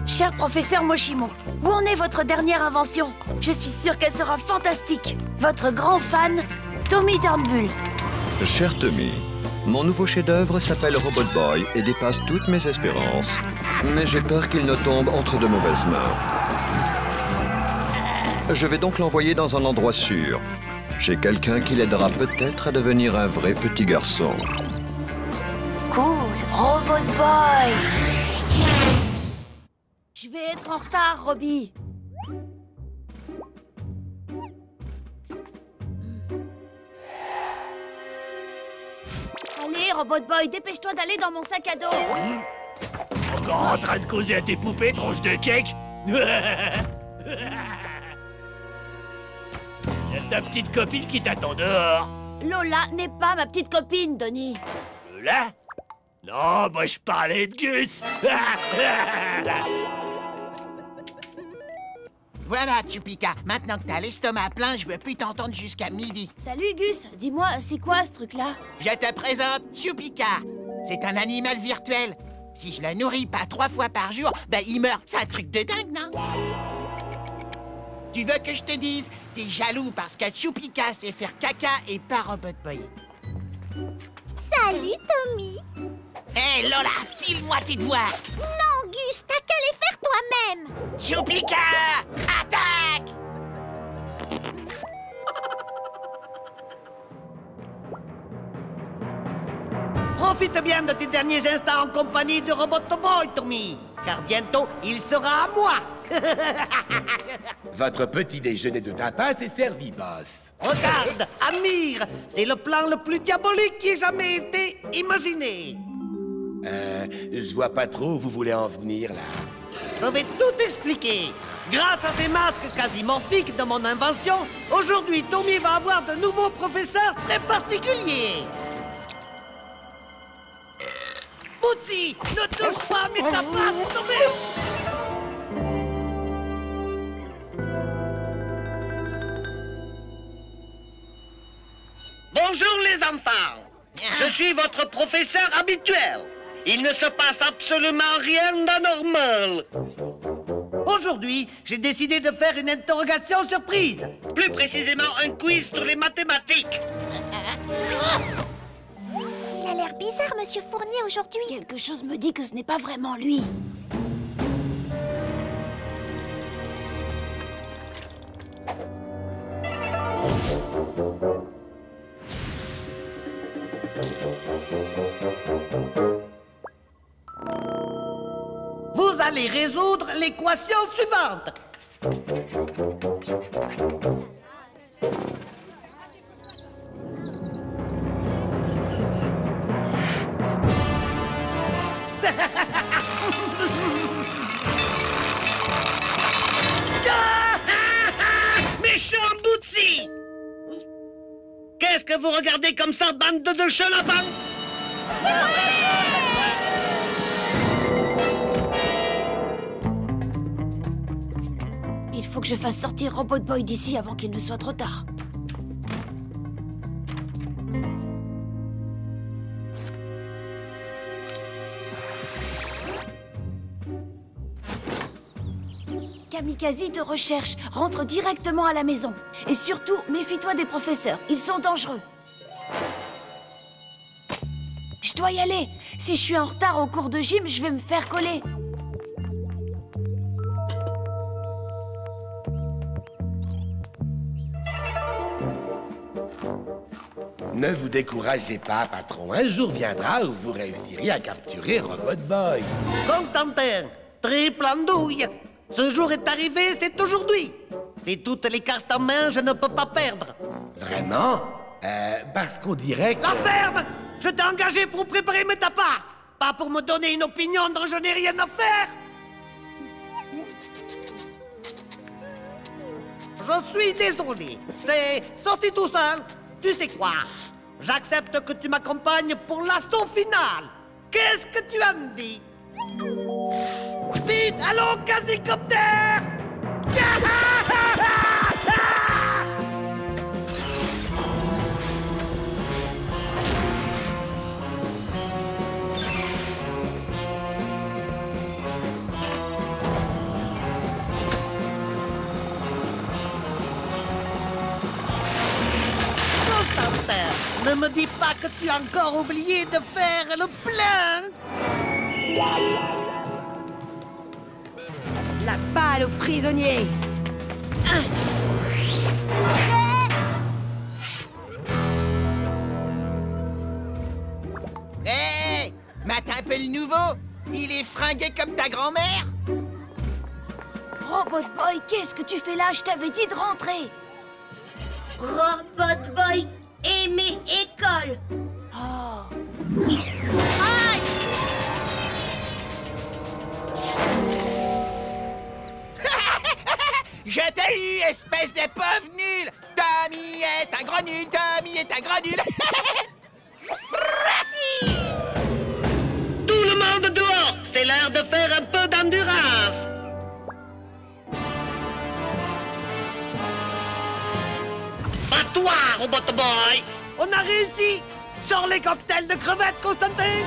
Cher professeur Moshimo, où en est votre dernière invention? Je suis sûre qu'elle sera fantastique. Votre grand fan, Tommy Turnbull. Cher Tommy, mon nouveau chef-d'œuvre s'appelle Robot Boy et dépasse toutes mes espérances. Mais j'ai peur qu'il ne tombe entre de mauvaises mains. Je vais donc l'envoyer dans un endroit sûr. J'ai quelqu'un qui l'aidera peut-être à devenir un vrai petit garçon. Cool, Robot Boy. Je vais être en retard, Robbie. Allez, Robot Boy, dépêche-toi d'aller dans mon sac à dos. Encore en train de causer à tes poupées, tronche de cake? Y a ta petite copine qui t'attend dehors. Lola n'est pas ma petite copine, Donnie. Là? Non, moi je parlais de Gus. Voilà, Chupika. Maintenant que t'as l'estomac plein, je veux plus t'entendre jusqu'à midi. Salut, Gus. Dis-moi, c'est quoi ce truc-là? Je te présente Chupika. C'est un animal virtuel. Si je le nourris pas 3 fois par jour, ben il meurt. C'est un truc de dingue, non? Tu veux que je te dise? T'es jaloux parce que Chupika sait faire caca et pas Robot Boy. Salut, Tommy. Hé, Lola, file-moi tes devoirs. Non, Gus, t'as qu'à les faire toi-même. Chupika, attaque! Profite bien de tes derniers instants en compagnie de Robot Boy, Tommy. Car bientôt, il sera à moi. Votre petit déjeuner de tapas est servi, boss. Regarde, Amir, c'est le plan le plus diabolique qui ait jamais été imaginé. Je vois pas trop où vous voulez en venir, là. Je vais tout expliquer. Grâce à ces masques quasi morphiques de mon invention, aujourd'hui, Tommy va avoir de nouveaux professeurs très particuliers. Bootsy, ne touche pas à mes tapas, Tommy! Bonjour les enfants. Je suis votre professeur habituel. Il ne se passe absolument rien d'anormal. Aujourd'hui, j'ai décidé de faire une interrogation surprise. Plus précisément, un quiz sur les mathématiques. Il a l'air bizarre, Monsieur Fournier, aujourd'hui. Quelque chose me dit que ce n'est pas vraiment lui. Vous allez résoudre l'équation suivante. Méchant Bootsy! Qu'est-ce que vous regardez comme ça, bande de chelabans? Il faut que je fasse sortir Robot Boy d'ici avant qu'il ne soit trop tard. Kamikaze te recherche. Rentre directement à la maison. Et surtout, méfie-toi des professeurs. Ils sont dangereux. Je dois y aller. Si je suis en retard au cours de gym, je vais me faire coller. Ne vous découragez pas, patron. Un jour viendra où vous réussirez à capturer Robot Boy. Constantin, triple andouille. Ce jour est arrivé, c'est aujourd'hui. Et toutes les cartes en main, je ne peux pas perdre. Vraiment? Parce qu'on dirait que... La ferme! Je t'ai engagé pour préparer mes tapas, pas pour me donner une opinion dont je n'ai rien à faire. Je suis désolé. C'est sorti tout seul. Tu sais quoi? J'accepte que tu m'accompagnes pour l'assaut final. Qu'est-ce que tu en dis? Vite, allons, quasicoptère! Ne me dis pas que tu as encore oublié de faire le plein. La balle aux prisonniers. Hé, mate un peu le nouveau. Il est fringué comme ta grand-mère. Robot Boy, qu'est-ce que tu fais là? Je t'avais dit de rentrer. Robot Boy et mes écoles. Oh. Aïe! Je t'ai eu, espèce de pauvre nul. Tommy est un gros nul, Tommy est un gros nul. Tout le monde dehors. C'est l'heure de faire un peu d'endurance. À toi, Robot Boy. On a réussi. Sors les cocktails de crevettes, Constantin.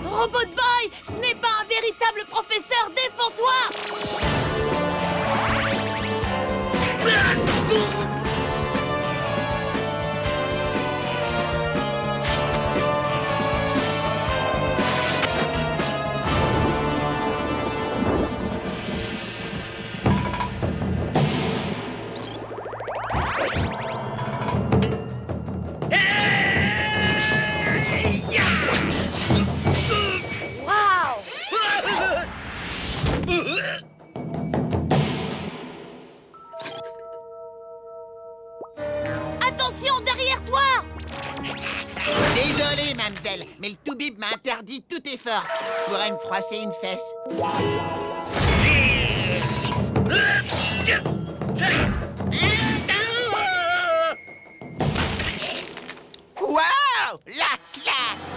Robot Boy, ce n'est pas un véritable professeur, défends-toi! Attention, derrière toi! Désolé, mademoiselle, mais le toubib m'a interdit tout effort. Pourrais me froisser une fesse. Waouh! La classe!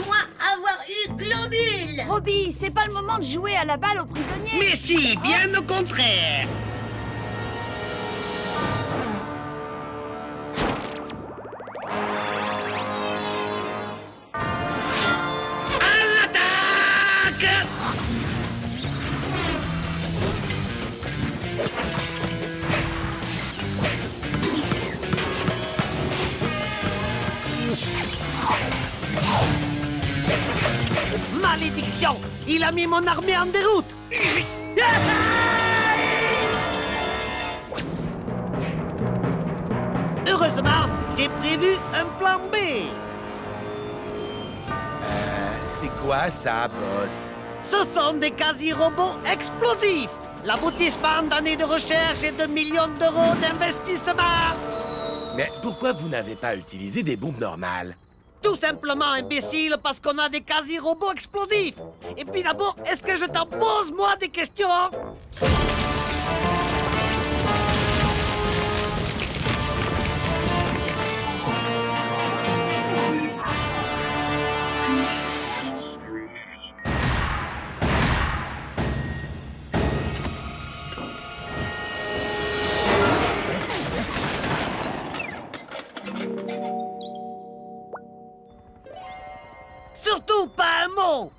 Moi, avoir eu Globule. Robbie, c'est pas le moment de jouer à la balle aux prisonniers. Mais si, bien au contraire. Malédiction! Il a mis mon armée en déroute! Heureusement, j'ai prévu un plan B. C'est quoi ça, boss? Ce sont des quasi-robots explosifs. L'aboutissement d'années de recherche et de millions d'euros d'investissement. Mais pourquoi vous n'avez pas utilisé des bombes normales? Tout simplement imbécile parce qu'on a des quasi-robots explosifs. Et puis d'abord, est-ce que je t'en pose, moi, des questions? Surtout pas un mot!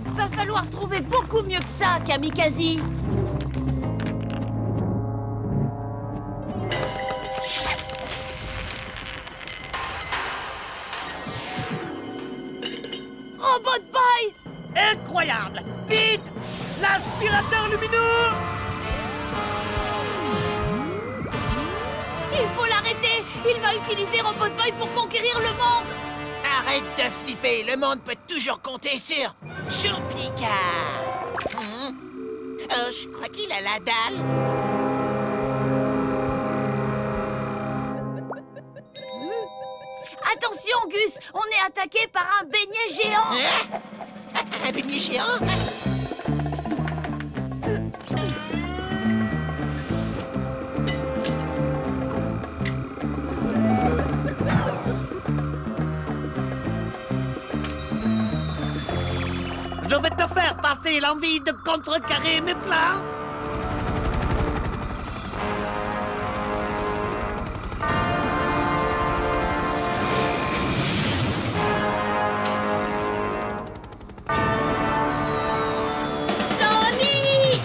Va falloir trouver beaucoup mieux que ça, Kamikaze. Robot Boy! Incroyable! Vite! L'aspirateur lumineux! Il faut l'arrêter! Il va utiliser Robot Boy pour conquérir le monde! Arrête de flipper, le monde peut toujours compter sur Choupika. Oh, je crois qu'il a la dalle. Attention, Gus! On est attaqué par un beignet géant! Hein? Un beignet géant? Je vais te faire passer l'envie de contrecarrer mes plans. Tommy!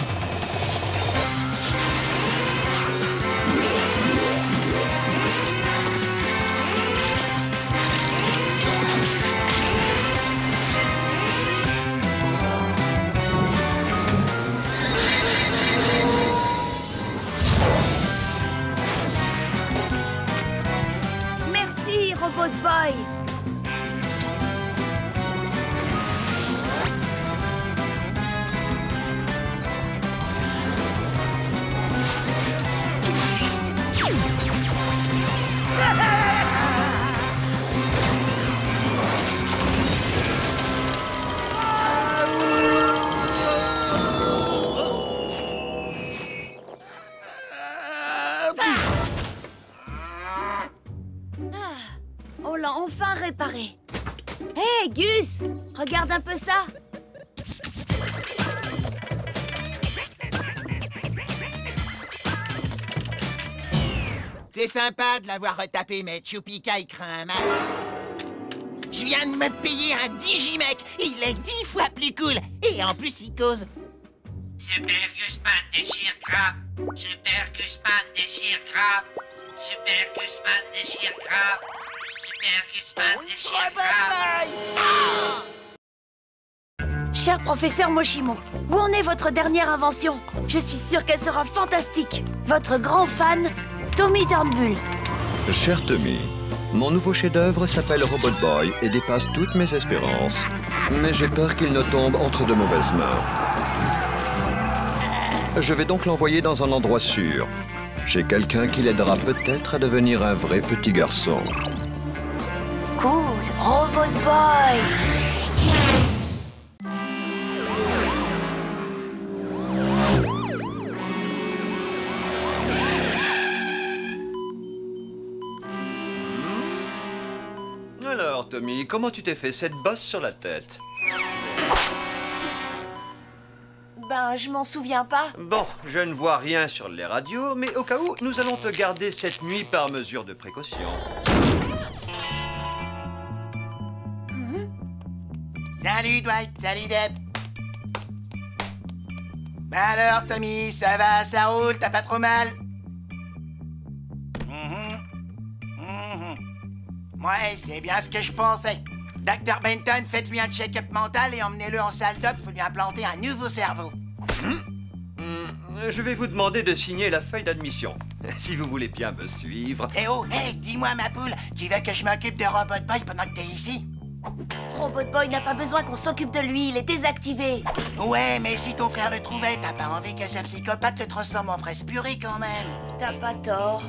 Hé, Gus! Regarde un peu ça! C'est sympa de l'avoir retapé, mais Chupika, il craint un max. Je viens de me payer un Digimec. Il est 10 fois plus cool. Et en plus, il cause. Super Gusman déchire grave. Super Gusman déchire grave. Super Gusman déchire grave. Super Gusman déchire grave. Cher professeur Moshimo, où en est votre dernière invention? Je suis sûre qu'elle sera fantastique. Votre grand fan, Tommy Turnbull. Cher Tommy, mon nouveau chef-d'œuvre s'appelle Robot Boy et dépasse toutes mes espérances. Mais j'ai peur qu'il ne tombe entre de mauvaises mains. Je vais donc l'envoyer dans un endroit sûr. Chez quelqu'un qui l'aidera peut-être à devenir un vrai petit garçon. Cool, Robot Boy. Alors, Tommy, comment tu t'es fait cette bosse sur la tête? Ben, je m'en souviens pas. Bon, je ne vois rien sur les radios, mais au cas où, nous allons te garder cette nuit par mesure de précaution. Salut, Dwight. Salut, Deb. Bah alors, Tommy, ça va, ça roule, t'as pas trop mal? Ouais, c'est bien ce que je pensais. Dr. Benton, faites-lui un check-up mental et emmenez-le en salle d'op, faut lui implanter un nouveau cerveau. Je vais vous demander de signer la feuille d'admission, si vous voulez bien me suivre. Eh oh, hey, dis-moi, ma poule, tu veux que je m'occupe de Robot Boy pendant que t'es ici? Robot Boy n'a pas besoin qu'on s'occupe de lui, il est désactivé. Ouais, mais si ton frère le trouvait, t'as pas envie que ce psychopathe le transforme en presse purée quand même. T'as pas tort.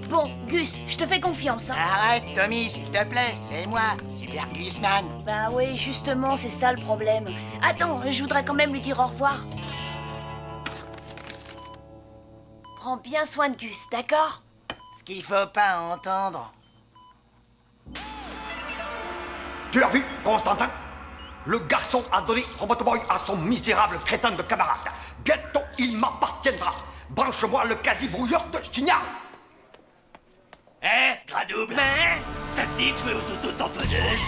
Bon, Gus, je te fais confiance, hein. Arrête, Tommy, s'il te plaît, c'est moi, Super Gusman. Bah oui, justement, c'est ça le problème. Attends, je voudrais quand même lui dire au revoir. Prends bien soin de Gus, d'accord? Ce qu'il faut pas entendre. Tu as vu, Constantin? Le garçon a donné Robot Boy à son misérable crétin de camarade. Bientôt, il m'appartiendra. Branche-moi le quasi-brouilleur de signal. Hein, Gradouble? Mais... Ça te dit de jouer aux autotamponneuses?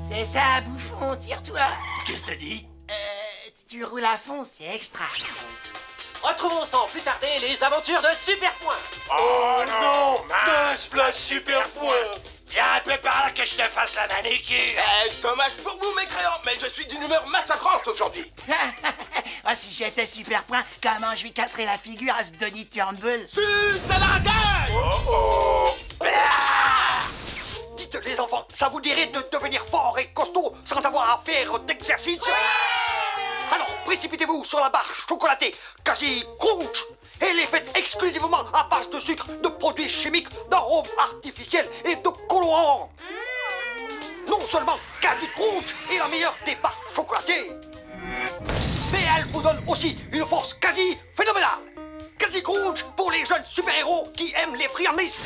C'est ça, bouffon, tire-toi. Qu'est-ce que t'as dit? Tu roules à fond, c'est extra. Retrouvons sans plus tarder les aventures de Super Point. Oh non, mince, place Super Point. Viens un peu par là que je te fasse la manicure. Dommage pour vous, mécréants, mais je suis d'une humeur massacrante aujourd'hui. Ah, si j'étais Super Point, comment je lui casserais la figure à ce Donny Turnbull? Si, c'est la gueule! Oh. Dites les enfants, ça vous dirait de devenir fort et costaud sans avoir à faire d'exercice? Alors précipitez-vous sur la barre chocolatée Quasi Crunch et les faites exclusivement à base de sucre, de produits chimiques, d'arômes artificiels et de colorants. Non seulement Quasi Crunch est la meilleure des barres chocolatées, mais elle vous donne aussi une force quasi phénoménale. Quasi Crunch pour les jeunes super-héros qui aiment les friandises.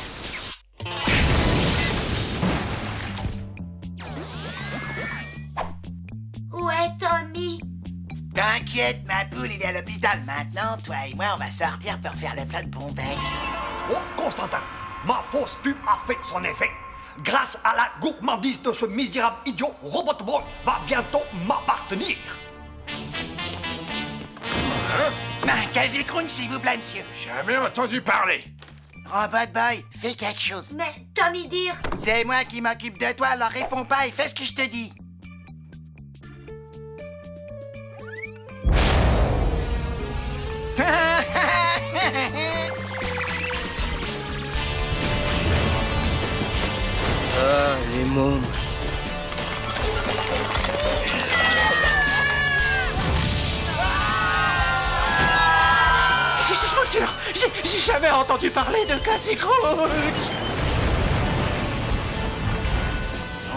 Où est Tommy? T'inquiète, ma poule, il est à l'hôpital. Maintenant, toi et moi, on va sortir pour faire le plat de bon bec. Oh, Constantin, ma fausse pub a fait son effet. Grâce à la gourmandise de ce misérable idiot, Robot Boy va bientôt m'appartenir. Un Quasi Crunch, s'il vous plaît, monsieur. Jamais entendu parler. Robot Boy, fais quelque chose. Mais Tommy dire... C'est moi qui m'occupe de toi, alors réponds pas et fais ce que je te dis. Ah, les mômes. Je vous jure, j'ai jamais entendu parler de Quasi Crunch.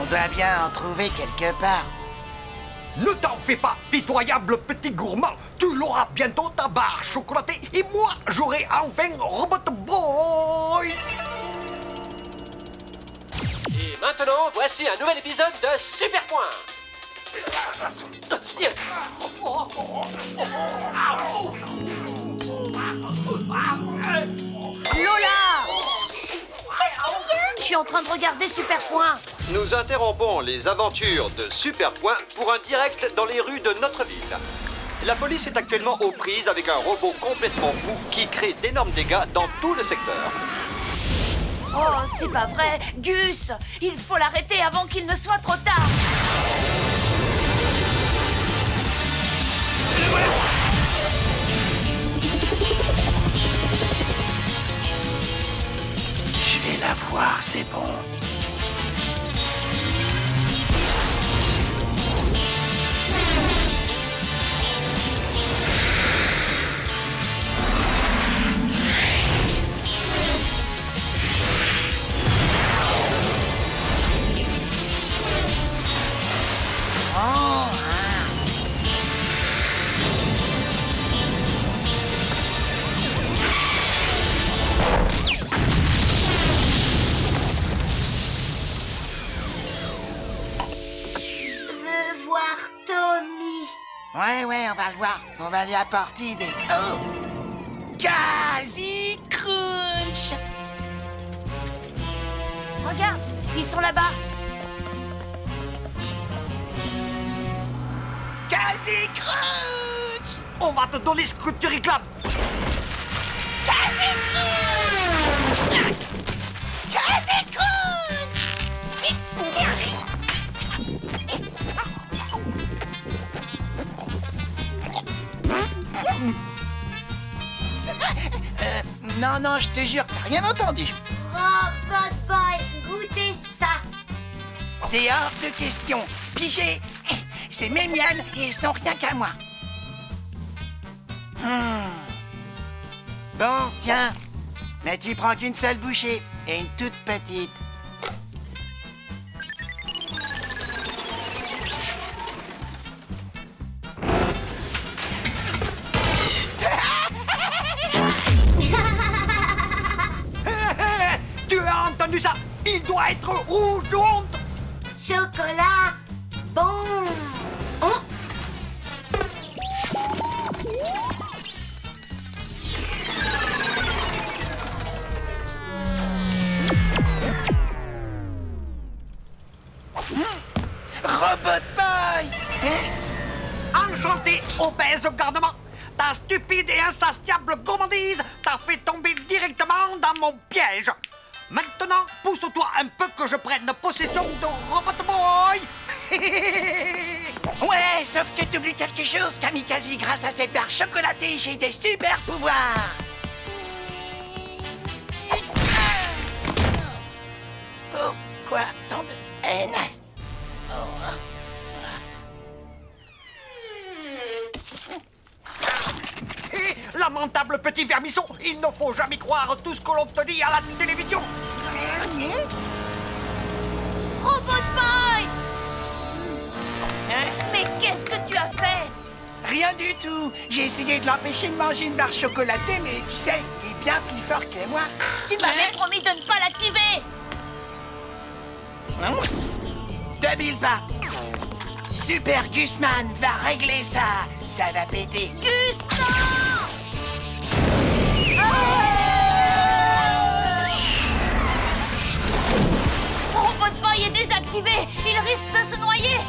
On doit bien en trouver quelque part. Ne t'en fais pas, pitoyable petit gourmand. Tu l'auras bientôt ta barre chocolatée et moi, j'aurai enfin Robot Boy. Et maintenant, voici un nouvel épisode de Super Point. Lola! Qu'est-ce qu'il y a? Je suis en train de regarder Super Point. Nous interrompons les aventures de Super Point pour un direct dans les rues de notre ville. La police est actuellement aux prises avec un robot complètement fou qui crée d'énormes dégâts dans tout le secteur. Oh, c'est pas vrai! Gus! Il faut l'arrêter avant qu'il ne soit trop tard! Je vais la voir, c'est bon. Ouais, on va le voir. On va lui apporter des... Oh! Casey Crunch! Regarde, ils sont là-bas. Casey Crunch! On va te donner ce que tu réclames. Casey Crunch! Casey Crunch! Non, je te jure, t'as rien entendu. Robot Boy, goûtez ça. C'est hors de question. Pigé, c'est mes miennes et elles sont rien qu'à moi. Bon, tiens. Mais tu prends qu'une seule bouchée et une toute petite. Tu as entendu ça? Il doit être rouge de honte. Chocolat, bon. Oh. Robot Boy! Enchanté, obèse gouvernement. Ta stupide et insatiable gourmandise t'a fait tomber directement dans mon piège. Maintenant, pousse-toi un peu que je prenne possession de Robot Boy. Ouais, sauf que t'oublies quelque chose, Kamikaze. Grâce à cette barre chocolatée, j'ai des super pouvoirs. Pourquoi tant de haine? Lamentable petit vermisseau, il ne faut jamais croire tout ce que l'on te dit à la télévision. Robot Boy! Mais qu'est-ce que tu as fait? Rien du tout. J'ai essayé de l'empêcher de manger une barre chocolatée, mais tu sais, il est bien plus fort que moi. Tu m'avais promis de ne pas l'activer. Débile pas. Super Gusman va régler ça. Ça va péter. Gus, non! Robot Boy est désactivé. Il risque de se noyer.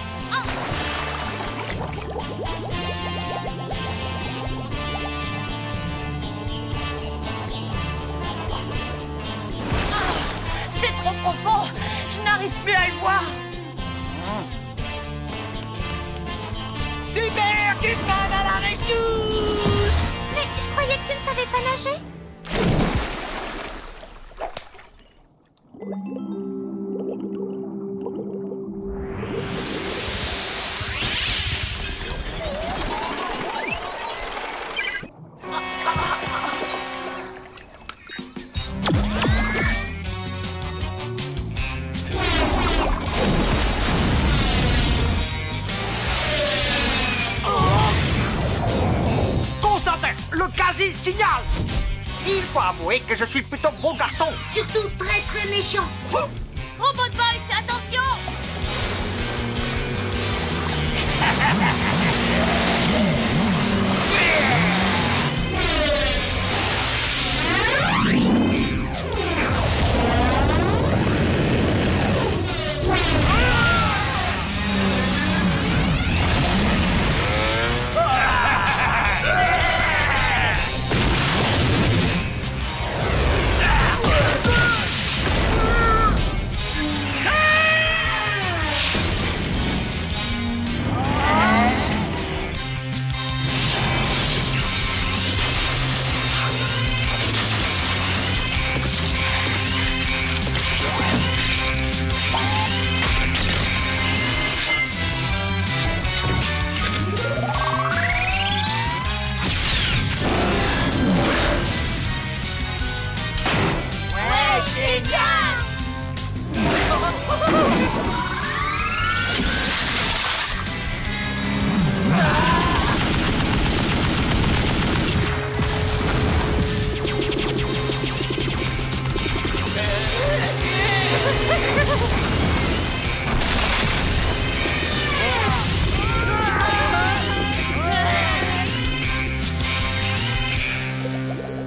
C'est trop profond. Je n'arrive plus à le voir. Super Gusman à la rescousse! Mais je croyais que tu ne savais pas nager. Il faut avouer que je suis plutôt bon garçon. Surtout très très méchant. Robot Boy, fais attention!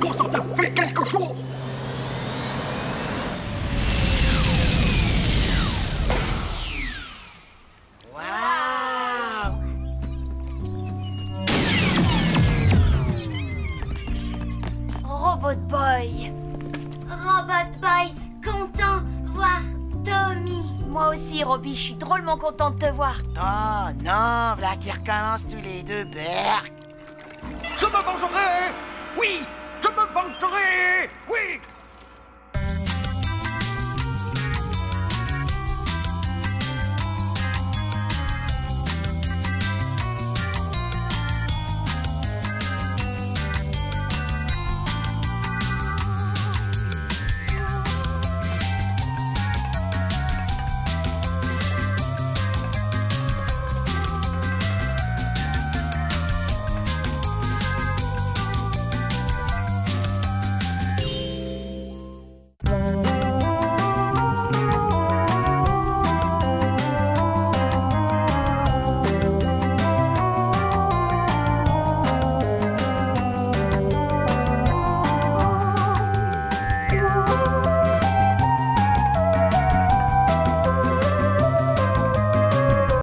Constantin, fais quelque chose! Robot Boy. Robot Boy, content voir Tommy. Moi aussi, Robbie, je suis drôlement contente de te voir. Oh non, voilà qui recommencent tous les deux, Berk. Je me vengerai! Oui, je me vengerai!